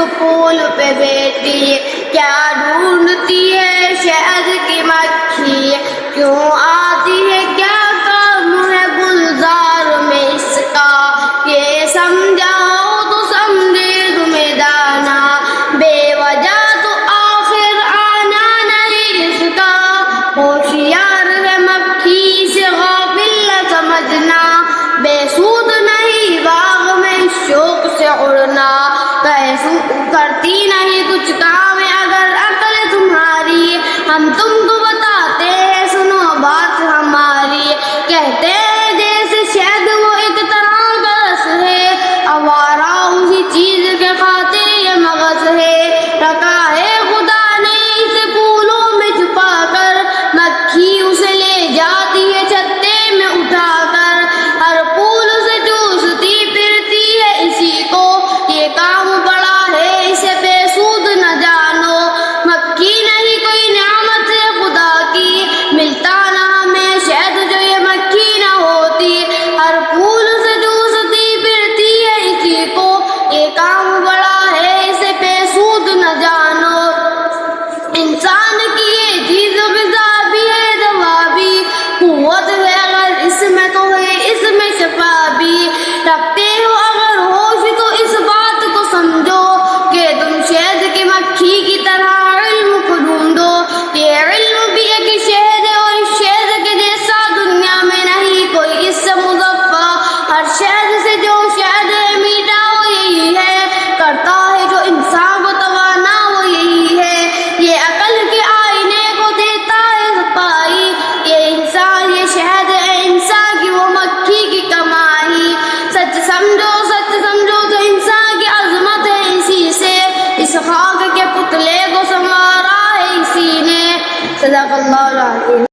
پھول پہ بیٹی کیا ڈھونڈتی ہے شہد کی مکھی کیوں آتی ہے کیا کام ہے گلزار میں اس کا یہ سمجھاؤ تو سمجھے تمہیں دانا بے وجہ تو آخر آنا نہیں اس کا ہوشیار ہے مکھی سے غافل نہ سمجھنا بے سود نہیں باغ میں شوق سے اڑنا کرتی نہیں کچھ کام اگر عقل تمہاری ہم تم کو بتاتے ہیں سنو بات ہماری کہتے ہیں جیسے شہد وہ ایک طرح کا رس ہے آوارہ اسی چیز کے خاطر یہ مغز ہے رکھا ہے خدا نے اسے پھولوں میں چھپا کر مکھی اسے لے جاتی ہے چھتے میں اٹھا کر ہر پھول سے چوستی پھرتی ہے اسی کو یہ کام بڑا ہے اسے بے سود نہ جانو مکھی نہیں کوئی نعمت ہے خدا کی ملتا نہ ہمیں شہد جو یہ مکھی نہ ہوتی ہر پھول سے چوستی پھرتی ہے اسی کو یہ کام بڑا ہے اسے بے سود نہ جانو انسان کی یہ چیز غذا بھی ہے دوا بھی قوت ہے اگر اس میں تو ہے اس میں شفا بھی رکھتے ہو اگر ہوش تو اس بات کو سمجھو کہ تم شہد کی مکھی کی طرح علم کو ڈھونڈو یہ علم بھی ایک شہد ہے اور اس شہد کے جیسا دنیا میں نہیں کوئی اس سے مظفر ہر شہد سے جو شہد ہے میٹھا وہ یہی ہے کرتا ہے جو انسان کو توانا وہ یہی ہے یہ عقل کے آئینے کو دیتا ہے صفائی یہ انسان یہ شہد ہے انسان کی وہ مکھی کی کمائی سچ سمجھو تو انسان کی عظمت ہے اسی سے اس خاک کے پتلے کو سنوارا ہے اسی نے صدق اللہ العظیم